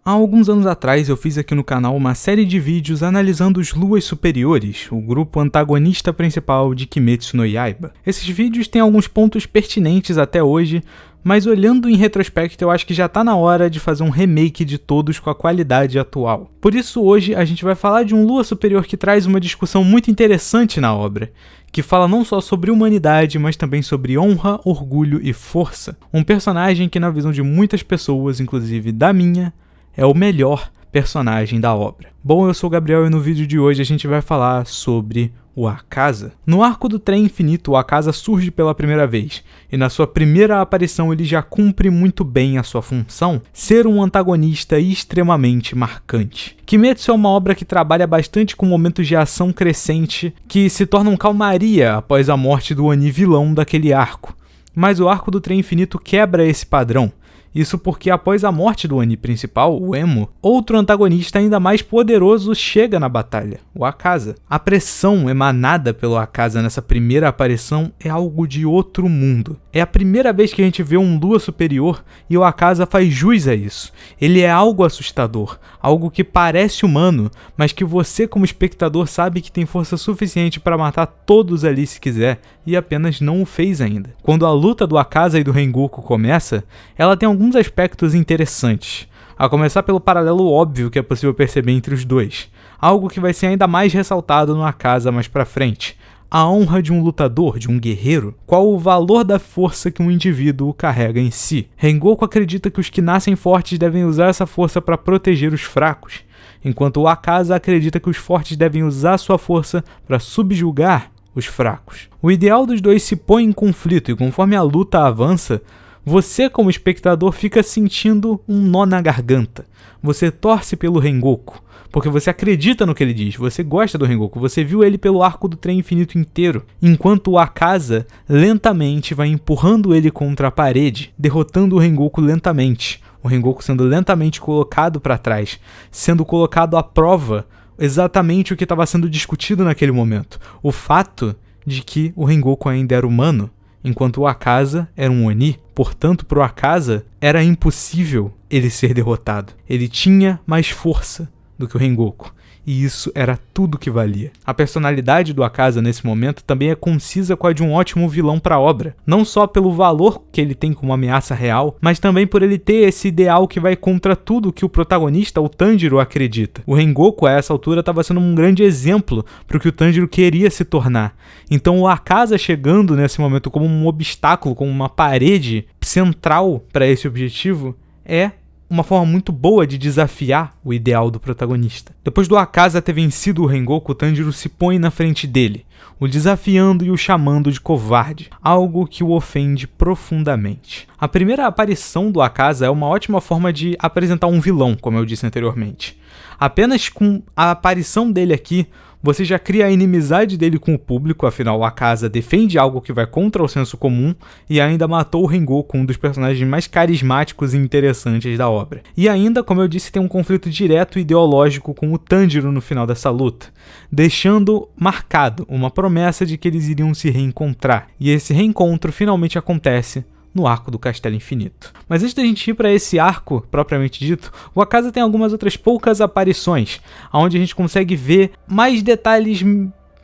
Há alguns anos atrás eu fiz aqui no canal uma série de vídeos analisando os Luas Superiores, o grupo antagonista principal de Kimetsu no Yaiba. Esses vídeos têm alguns pontos pertinentes até hoje, mas olhando em retrospecto eu acho que já tá na hora de fazer um remake de todos com a qualidade atual. Por isso hoje a gente vai falar de um Lua Superior que traz uma discussão muito interessante na obra, que fala não só sobre humanidade, mas também sobre honra, orgulho e força. Um personagem que na visão de muitas pessoas, inclusive da minha, é o melhor personagem da obra. Bom, eu sou o Gabriel e no vídeo de hoje a gente vai falar sobre o Akaza. No arco do Trem Infinito, o Akaza surge pela primeira vez, e na sua primeira aparição ele já cumpre muito bem a sua função, ser um antagonista extremamente marcante. Kimetsu é uma obra que trabalha bastante com momentos de ação crescente, que se tornam calmaria após a morte do Oni vilão daquele arco. Mas o arco do Trem Infinito quebra esse padrão. Isso porque após a morte do Oni principal, o Emo, outro antagonista ainda mais poderoso chega na batalha, o Akaza. A pressão emanada pelo Akaza nessa primeira aparição é algo de outro mundo. É a primeira vez que a gente vê um Lua superior e o Akaza faz jus a isso. Ele é algo assustador, algo que parece humano, mas que você como espectador sabe que tem força suficiente para matar todos ali se quiser, e apenas não o fez ainda. Quando a luta do Akaza e do Rengoku começa, ela tem alguns aspectos interessantes, a começar pelo paralelo óbvio que é possível perceber entre os dois, algo que vai ser ainda mais ressaltado no Akaza mais pra frente. A honra de um lutador, de um guerreiro, qual o valor da força que um indivíduo carrega em si. Rengoku acredita que os que nascem fortes devem usar essa força para proteger os fracos, enquanto o Akaza acredita que os fortes devem usar sua força para subjugar os fracos. O ideal dos dois se põe em conflito e conforme a luta avança, você como espectador fica sentindo um nó na garganta. Você torce pelo Rengoku, porque você acredita no que ele diz, você gosta do Rengoku, você viu ele pelo arco do Trem Infinito inteiro, enquanto o Akaza lentamente vai empurrando ele contra a parede, derrotando o Rengoku lentamente. O Rengoku sendo lentamente colocado para trás, sendo colocado à prova exatamente o que estava sendo discutido naquele momento. O fato de que o Rengoku ainda era humano, enquanto o Akaza era um Oni. Portanto, para o Akaza, era impossível ele ser derrotado. Ele tinha mais força do que o Rengoku. E isso era tudo que valia. A personalidade do Akaza nesse momento também é concisa com a de um ótimo vilão para a obra. Não só pelo valor que ele tem como ameaça real, mas também por ele ter esse ideal que vai contra tudo que o protagonista, o Tanjiro, acredita. O Rengoku, a essa altura, estava sendo um grande exemplo para o que o Tanjiro queria se tornar. Então o Akaza chegando nesse momento como um obstáculo, como uma parede central para esse objetivo, é uma forma muito boa de desafiar o ideal do protagonista. Depois do Akaza ter vencido o Rengoku, o Tanjiro se põe na frente dele, o desafiando e o chamando de covarde, algo que o ofende profundamente. A primeira aparição do Akaza é uma ótima forma de apresentar um vilão, como eu disse anteriormente. Apenas com a aparição dele aqui, você já cria a inimizade dele com o público, afinal o Akaza defende algo que vai contra o senso comum e ainda matou o Rengoku, um dos personagens mais carismáticos e interessantes da obra. E ainda, como eu disse, tem um conflito direto e ideológico com o Tanjiro no final dessa luta, deixando marcado uma promessa de que eles iriam se reencontrar. E esse reencontro finalmente acontece no arco do Castelo Infinito. Mas antes da gente ir para esse arco, propriamente dito, o Akaza tem algumas outras poucas aparições, onde a gente consegue ver mais detalhes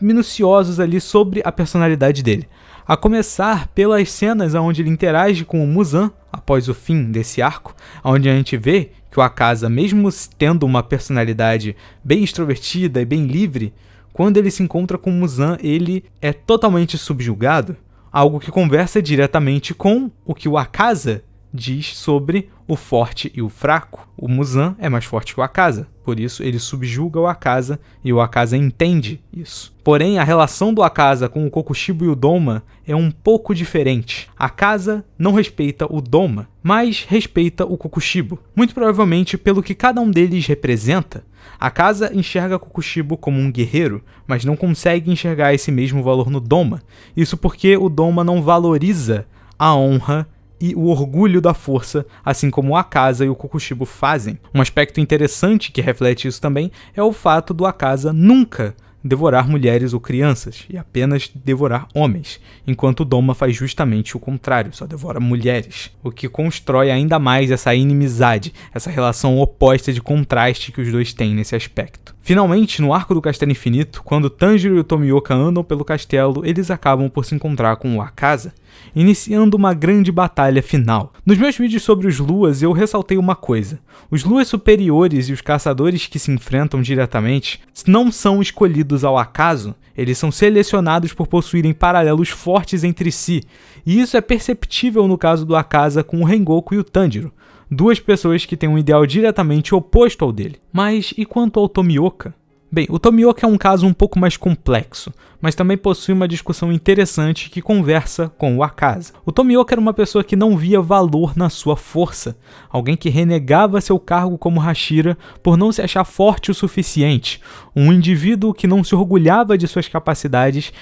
minuciosos ali sobre a personalidade dele. A começar pelas cenas onde ele interage com o Muzan, após o fim desse arco, onde a gente vê que o Akaza, mesmo tendo uma personalidade bem extrovertida e bem livre, quando ele se encontra com o Muzan, ele é totalmente subjugado. Algo que conversa diretamente com o que o Akaza diz sobre o forte e o fraco. O Muzan é mais forte que o Akaza, por isso ele subjuga o Akaza e o Akaza entende isso. Porém, a relação do Akaza com o Kokushibo e o Doma é um pouco diferente. Akaza não respeita o Doma, mas respeita o Kokushibo, muito provavelmente pelo que cada um deles representa. Akaza enxerga Kokushibo como um guerreiro, mas não consegue enxergar esse mesmo valor no Doma. Isso porque o Doma não valoriza a honra e o orgulho da força, assim como o Akaza e o Kokushibo fazem. Um aspecto interessante que reflete isso também é o fato do Akaza nunca devorar mulheres ou crianças, e apenas devorar homens, enquanto o Doma faz justamente o contrário, só devora mulheres, o que constrói ainda mais essa inimizade, essa relação oposta de contraste que os dois têm nesse aspecto. Finalmente, no arco do Castelo Infinito, quando Tanjiro e o Tomioka andam pelo castelo, eles acabam por se encontrar com o Akaza, iniciando uma grande batalha final. Nos meus vídeos sobre os Luas, eu ressaltei uma coisa: os Luas superiores e os caçadores que se enfrentam diretamente não são escolhidos ao acaso, eles são selecionados por possuírem paralelos fortes entre si, e isso é perceptível no caso do Akaza com o Rengoku e o Tanjiro, duas pessoas que têm um ideal diretamente oposto ao dele. Mas e quanto ao Tomioka? Bem, o Tomioka é um caso um pouco mais complexo, mas também possui uma discussão interessante que conversa com o Akaza. O Tomioka era uma pessoa que não via valor na sua força, alguém que renegava seu cargo como Hashira por não se achar forte o suficiente, um indivíduo que não se orgulhava de suas capacidades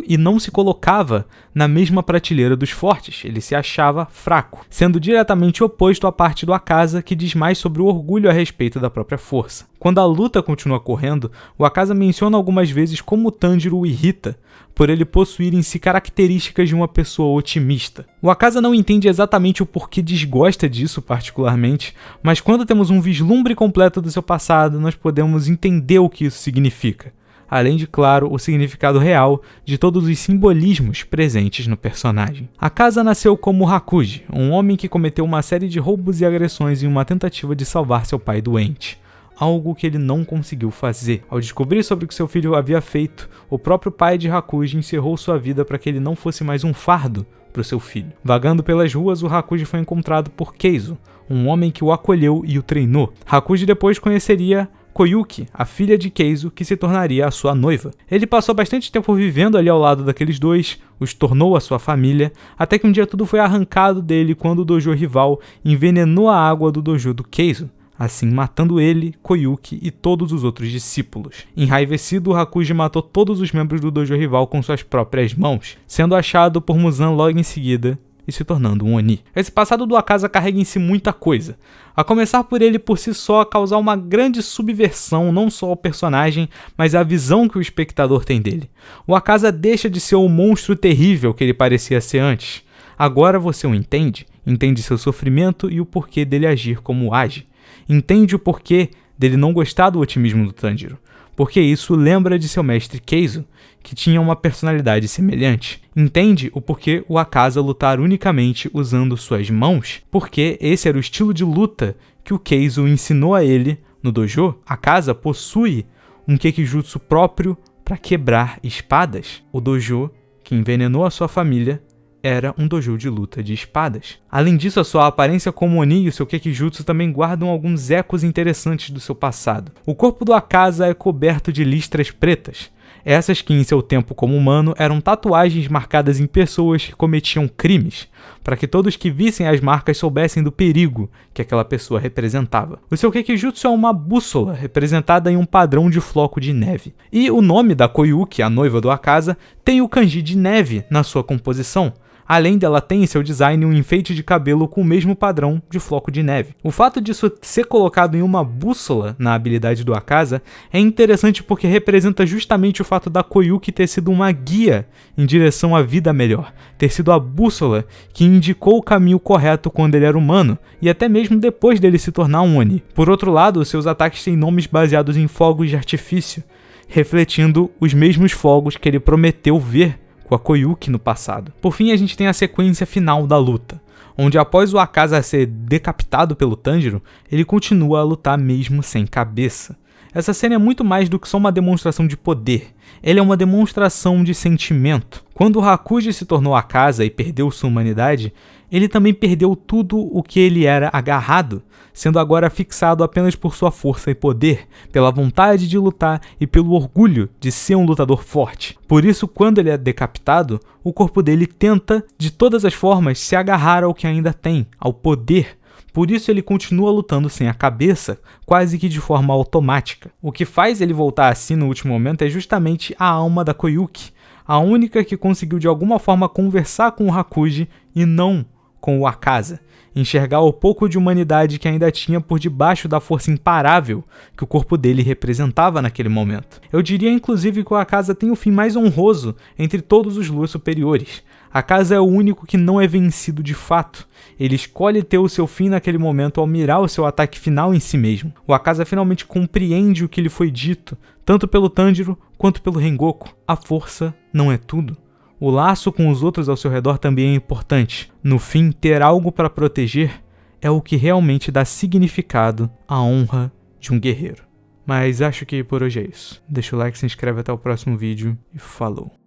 e não se colocava na mesma prateleira dos fortes, ele se achava fraco, sendo diretamente oposto à parte do Akaza, que diz mais sobre o orgulho a respeito da própria força. Quando a luta continua correndo, o Akaza menciona algumas vezes como o Tanjiro o irrita, por ele possuir em si características de uma pessoa otimista. O Akaza não entende exatamente o porquê desgosta disso particularmente, mas quando temos um vislumbre completo do seu passado, nós podemos entender o que isso significa, além de, claro, o significado real de todos os simbolismos presentes no personagem. Akaza nasceu como Hakuji, um homem que cometeu uma série de roubos e agressões em uma tentativa de salvar seu pai doente, algo que ele não conseguiu fazer. Ao descobrir sobre o que seu filho havia feito, o próprio pai de Hakuji encerrou sua vida para que ele não fosse mais um fardo para o seu filho. Vagando pelas ruas, o Hakuji foi encontrado por Keizo, um homem que o acolheu e o treinou. Hakuji depois conheceria Koyuki, a filha de Keizo, que se tornaria a sua noiva. Ele passou bastante tempo vivendo ali ao lado daqueles dois, os tornou a sua família, até que um dia tudo foi arrancado dele quando o dojo rival envenenou a água do dojo do Keizo, assim matando ele, Koyuki e todos os outros discípulos. Enraivecido, Hakuji matou todos os membros do dojo rival com suas próprias mãos, sendo achado por Muzan logo em seguida e se tornando um Oni. Esse passado do Akaza carrega em si muita coisa, a começar por ele por si só causar uma grande subversão não só ao personagem, mas à visão que o espectador tem dele. O Akaza deixa de ser o monstro terrível que ele parecia ser antes. Agora você o entende seu sofrimento e o porquê dele agir como age. Entende o porquê dele não gostar do otimismo do Tanjiro, porque isso lembra de seu mestre Keizo, que tinha uma personalidade semelhante. Entende o porquê o Akaza lutar unicamente usando suas mãos, porque esse era o estilo de luta que o Keizo ensinou a ele no dojo. Akaza possui um Kekijutsu próprio para quebrar espadas. O dojo que envenenou a sua família era um dojo de luta de espadas. Além disso, a sua aparência como Oni e o seu Kekijutsu também guardam alguns ecos interessantes do seu passado. O corpo do Akaza é coberto de listras pretas, essas que em seu tempo como humano eram tatuagens marcadas em pessoas que cometiam crimes, para que todos que vissem as marcas soubessem do perigo que aquela pessoa representava. O seu Kekijutsu é uma bússola representada em um padrão de floco de neve. E o nome da Koyuki, a noiva do Akaza, tem o kanji de neve na sua composição. Além dela tem em seu design um enfeite de cabelo com o mesmo padrão de floco de neve. O fato disso ser colocado em uma bússola na habilidade do Akaza é interessante porque representa justamente o fato da Koyuki ter sido uma guia em direção à vida melhor, ter sido a bússola que indicou o caminho correto quando ele era humano e até mesmo depois dele se tornar um Oni. Por outro lado, seus ataques têm nomes baseados em fogos de artifício, refletindo os mesmos fogos que ele prometeu ver com a Koyuki no passado. Por fim, a gente tem a sequência final da luta, onde após o Akaza ser decapitado pelo Tanjiro, ele continua a lutar mesmo sem cabeça. Essa cena é muito mais do que só uma demonstração de poder, ele é uma demonstração de sentimento. Quando o Hakuji se tornou Akaza e perdeu sua humanidade, ele também perdeu tudo o que ele era agarrado, sendo agora fixado apenas por sua força e poder, pela vontade de lutar e pelo orgulho de ser um lutador forte. Por isso, quando ele é decapitado, o corpo dele tenta, de todas as formas, se agarrar ao que ainda tem, ao poder. Por isso ele continua lutando sem a cabeça, quase que de forma automática. O que faz ele voltar assim no último momento é justamente a alma da Koyuki, a única que conseguiu de alguma forma conversar com o Hakuji e não com o Akaza. enxergar o pouco de humanidade que ainda tinha por debaixo da força imparável que o corpo dele representava naquele momento. Eu diria inclusive que o Akaza tem o fim mais honroso entre todos os Luas superiores. Akaza é o único que não é vencido de fato. Ele escolhe ter o seu fim naquele momento ao mirar o seu ataque final em si mesmo. O Akaza finalmente compreende o que lhe foi dito, tanto pelo Tanjiro quanto pelo Rengoku. A força não é tudo. O laço com os outros ao seu redor também é importante. No fim, ter algo para proteger é o que realmente dá significado à honra de um guerreiro. Mas acho que por hoje é isso. Deixa o like, se inscreve até o próximo vídeo e falou!